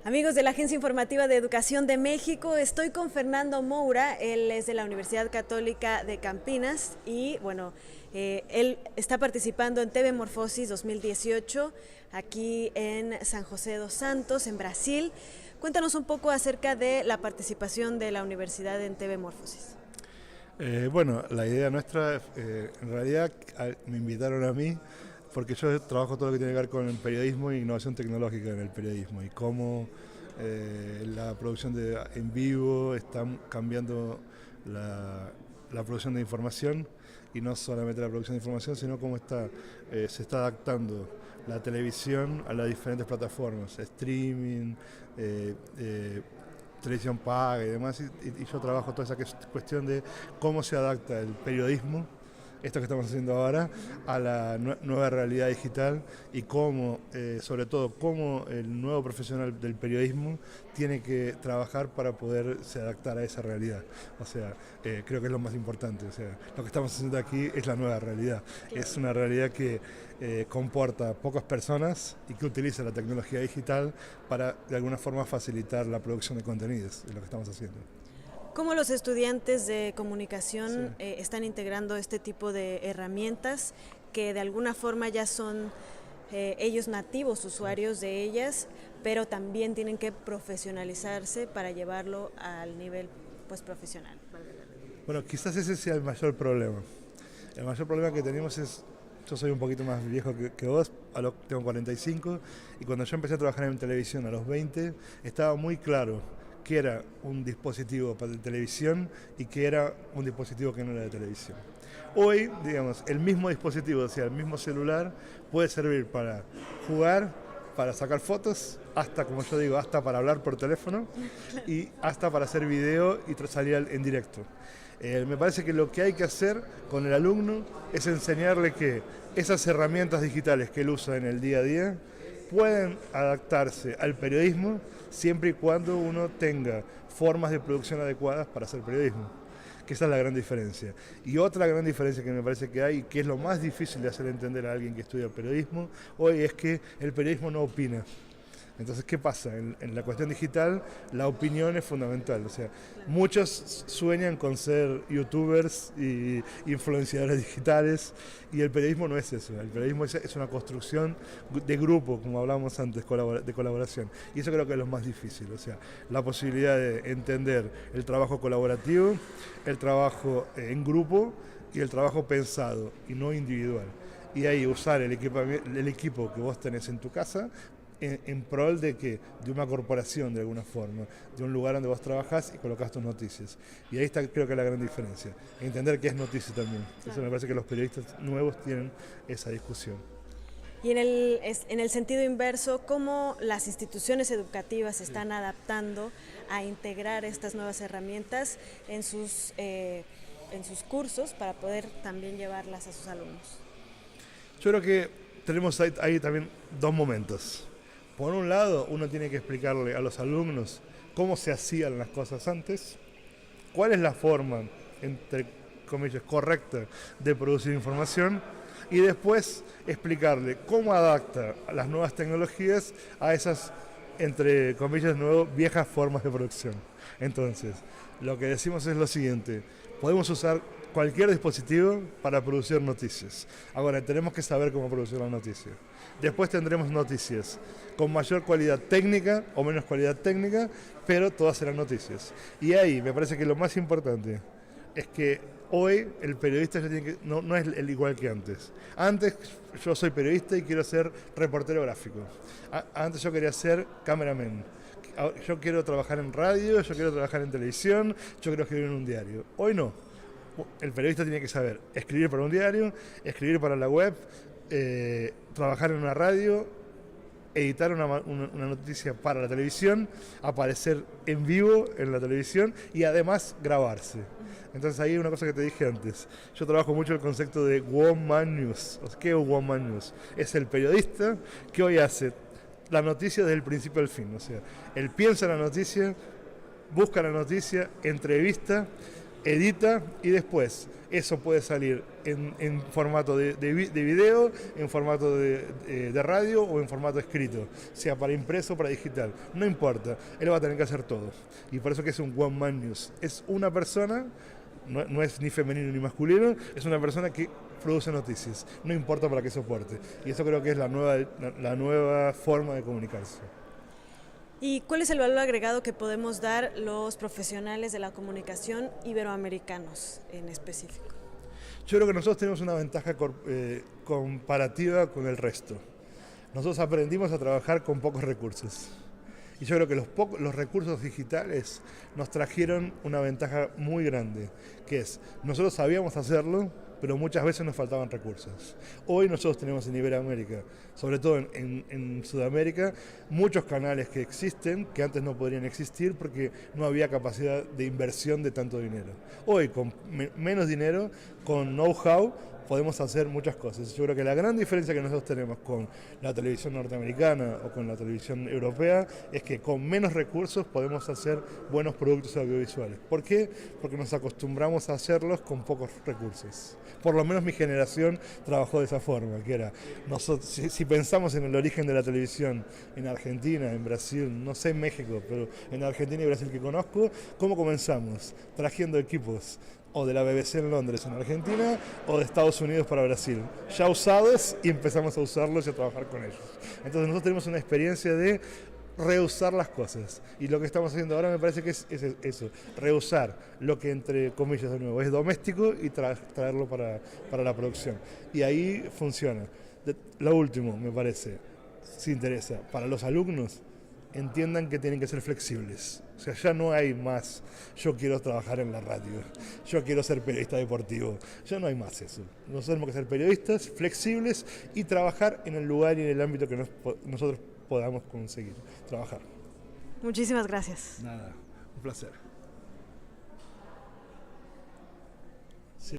Amigos de la Agencia Informativa de Educación de México, estoy con Fernando Moura, él es de la Universidad Católica de Campinas y bueno, él está participando en TV Morfosis 2018 aquí en San José dos Santos, en Brasil. Cuéntanos un poco acerca de la participación de la universidad en TV Morfosis. Bueno, la idea nuestra, en realidad me invitaron a mí porque yo trabajo todo lo que tiene que ver con el periodismo e innovación tecnológica en el periodismo y cómo la producción en vivo está cambiando la producción de información, y no solamente la producción de información, sino cómo se está adaptando la televisión a las diferentes plataformas, streaming, televisión paga y demás, y yo trabajo toda esa cuestión de cómo se adapta el periodismo, esto que estamos haciendo ahora, a la nueva realidad digital, y cómo, sobre todo, cómo el nuevo profesional del periodismo tiene que trabajar para poderse adaptar a esa realidad. O sea, creo que es lo más importante. O sea, lo que estamos haciendo aquí es la nueva realidad. Es una realidad que comporta pocas personas y que utiliza la tecnología digital para, de alguna forma, facilitar la producción de contenidos, es lo que estamos haciendo. ¿Cómo los estudiantes de comunicación están integrando este tipo de herramientas que de alguna forma ya son ellos nativos usuarios de ellas, pero también tienen que profesionalizarse para llevarlo al nivel profesional? Bueno, quizás ese sea el mayor problema. El mayor problema que tenemos es, yo soy un poquito más viejo que vos, tengo 45, y cuando yo empecé a trabajar en televisión a los 20, estaba muy claro que era un dispositivo para televisión y que era un dispositivo que no era de televisión. Hoy, digamos, el mismo dispositivo, o sea, el mismo celular, puede servir para jugar, para sacar fotos, hasta, como yo digo, hasta para hablar por teléfono y hasta para hacer video y salir en directo. Me parece que lo que hay que hacer con el alumno es enseñarle que esas herramientas digitales que él usa en el día a día pueden adaptarse al periodismo siempre y cuando uno tenga formas de producción adecuadas para hacer periodismo, que esa es la gran diferencia. Y otra gran diferencia que me parece que hay, y que es lo más difícil de hacer entender a alguien que estudia periodismo hoy, es que el periodismo no opina. Entonces, ¿qué pasa? En la cuestión digital, la opinión es fundamental. O sea, muchos sueñan con ser youtubers y influenciadores digitales, y el periodismo no es eso. El periodismo es una construcción de grupo, como hablábamos antes, de colaboración. Y eso creo que es lo más difícil. O sea, la posibilidad de entender el trabajo colaborativo, el trabajo en grupo y el trabajo pensado y no individual. Y ahí usar el equipo que vos tenés en tu casa en prol de una corporación, de alguna forma, de un lugar donde vos trabajás y colocás tus noticias. Y ahí está, creo que, la gran diferencia. Entender qué es noticia también. Eso me parece que los periodistas nuevos tienen esa discusión. Y en el sentido inverso, ¿cómo las instituciones educativas se están adaptando a integrar estas nuevas herramientas en sus cursos para poder también llevarlas a sus alumnos? Yo creo que tenemos ahí también dos momentos. Por un lado, uno tiene que explicarle a los alumnos cómo se hacían las cosas antes, cuál es la forma, entre comillas, correcta de producir información, y después explicarle cómo adapta las nuevas tecnologías a esas, entre comillas, viejas formas de producción. Entonces, lo que decimos es lo siguiente: podemos usar cualquier dispositivo para producir noticias. Ahora, tenemos que saber cómo producir la noticia. Después tendremos noticias con mayor cualidad técnica o menos cualidad técnica, pero todas serán noticias. Y ahí me parece que lo más importante es que hoy el periodista ya no es el igual que antes. Antes yo soy periodista y quiero ser reportero gráfico. Antes yo quería ser cameraman. Yo quiero trabajar en radio, yo quiero trabajar en televisión, yo quiero escribir en un diario. Hoy no. El periodista tiene que saber escribir para un diario, escribir para la web, trabajar en una radio, editar una noticia para la televisión, aparecer en vivo en la televisión y además grabarse. Entonces ahí hay una cosa que te dije antes. Yo trabajo mucho el concepto de One Man News. ¿Qué es One Man News? Es el periodista que hoy hace la noticia desde el principio al fin. O sea, él piensa la noticia, busca la noticia, entrevista, edita y después eso puede salir en formato de video, en formato de radio o en formato escrito, sea para impreso o para digital, no importa, él va a tener que hacer todo. Y por eso que es un one man news, es una persona, no es ni femenino ni masculino, es una persona que produce noticias, no importa para qué soporte. Y eso creo que es la nueva forma de comunicarse. ¿Y cuál es el valor agregado que podemos dar los profesionales de la comunicación iberoamericanos en específico? Yo creo que nosotros tenemos una ventaja comparativa con el resto. Nosotros aprendimos a trabajar con pocos recursos. Y yo creo que los recursos digitales nos trajeron una ventaja muy grande, que es, nosotros sabíamos hacerlo, pero muchas veces nos faltaban recursos. Hoy nosotros tenemos en Iberoamérica, sobre todo en Sudamérica, muchos canales que existen, que antes no podrían existir porque no había capacidad de inversión de tanto dinero. Hoy, con menos dinero, con know-how, podemos hacer muchas cosas. Yo creo que la gran diferencia que nosotros tenemos con la televisión norteamericana o con la televisión europea es que con menos recursos podemos hacer buenos productos audiovisuales. ¿Por qué? Porque nos acostumbramos a hacerlos con pocos recursos. Por lo menos mi generación trabajó de esa forma, que era, si pensamos en el origen de la televisión en Argentina, en Brasil, no sé en México, pero en Argentina y Brasil que conozco, ¿cómo comenzamos? Trayendo equipos o de la BBC en Londres, en Argentina, o de Estados Unidos para Brasil, ya usados, y empezamos a usarlos y a trabajar con ellos. Entonces nosotros tenemos una experiencia de reusar las cosas, y lo que estamos haciendo ahora me parece que es eso, reusar lo que, entre comillas de nuevo, es doméstico y traerlo para la producción. Y ahí funciona. Lo último, me parece, si interesa, para los alumnos, entiendan que tienen que ser flexibles. O sea, ya no hay más, yo quiero trabajar en la radio, yo quiero ser periodista deportivo. Ya no hay más eso. Nosotros tenemos que ser periodistas flexibles y trabajar en el lugar y en el ámbito que nosotros podamos conseguir trabajar. Muchísimas gracias. Nada, un placer.